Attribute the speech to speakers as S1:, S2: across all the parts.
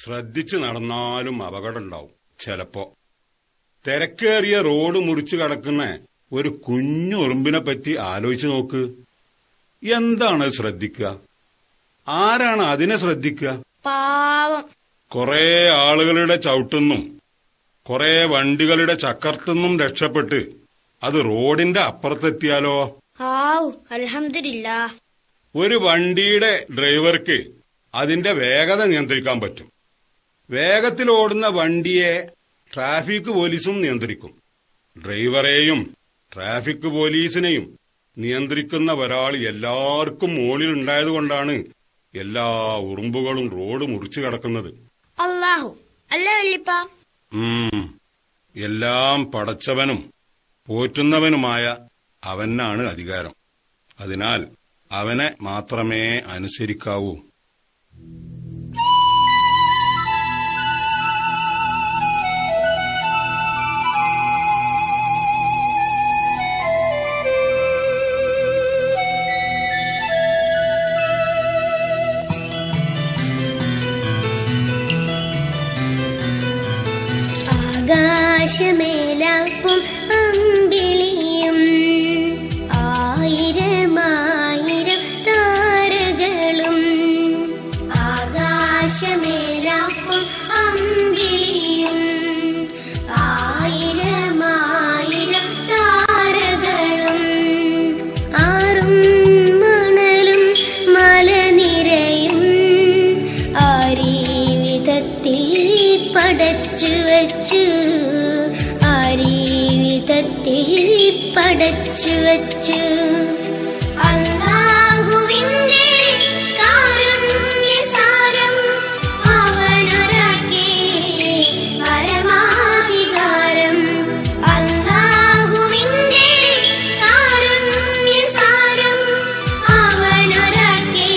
S1: ശ്രദ്ധിച്ചു നടന്നാലും അപകടമുണ്ടാവും. ചിലപ്പോ തിരക്കേറിയ റോഡ് മുറിച്ചു കടക്കുന്ന ഒരു കുഞ്ഞു ഉറുമ്പിനെ പറ്റി ആലോചിച്ചു നോക്ക്. എന്താണ് ശ്രദ്ധിക്കുക? ആരാണ് അതിനെ ശ്രദ്ധിക്കുക?
S2: പാവം.
S1: കുറെ ആളുകളുടെ ചവിട്ടുന്നും കുറെ വണ്ടികളുടെ ചക്കർത്തുന്നും രക്ഷപ്പെട്ട് അത് റോഡിന്റെ അപ്പുറത്തെത്തിയാലോ?
S2: അൽഹംദുലില്ലാ.
S1: ഒരു വണ്ടിയുടെ ഡ്രൈവർക്ക് അതിന്റെ വേഗത നിയന്ത്രിക്കാൻ പറ്റും. വേഗത്തിൽ ഓടുന്ന വണ്ടിയെ ട്രാഫിക് പോലീസും നിയന്ത്രിക്കും. ഡ്രൈവറെയും ട്രാഫിക് പോലീസിനെയും നിയന്ത്രിക്കുന്ന ഒരാൾ എല്ലാവർക്കും മുകളിലുണ്ടായതുകൊണ്ടാണ് എല്ലാ ഉറുമ്പുകളും റോഡ് മുറിച്ചു കടക്കുന്നത്.
S2: അല്ലാഹു അല്ലേ വല്യപ്പ?
S1: എല്ലാം പടച്ചവനും പോറ്റുന്നവനുമായ അവനാണ് അധികാരം. അതിനാൽ അവനെ മാത്രമേ അനുസരിക്കാവൂ.
S2: ആകാശമേലാക്കും അമ്പിളിയും ആയിരമായിരം താരകളും. ആകാശമേലാക്കും അമ്പിളിയും ആയിരമായിരം താരകളും. ആറും മണലും മലനിരയും ആരീവിധത്തിൽ പടച്ചു വച്ചു. പടച്ചു വച്ചു. അല്ലാഹുവിന്റെ കാരുണ്യസാരം അവനൊരാൾക്കേ പരമാധികാരം. അല്ലാഹുവിന്റെ കാരുണ്യസാരം അവനൊരാൾക്കേ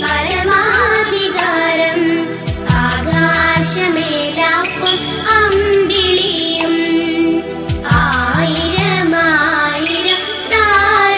S2: പരമാധികാരം. ആകാശമേലാക്കും അമ്പിളിയും ആയിരമായിരം താരകളും.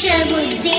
S2: ദോഷബുദ്ധി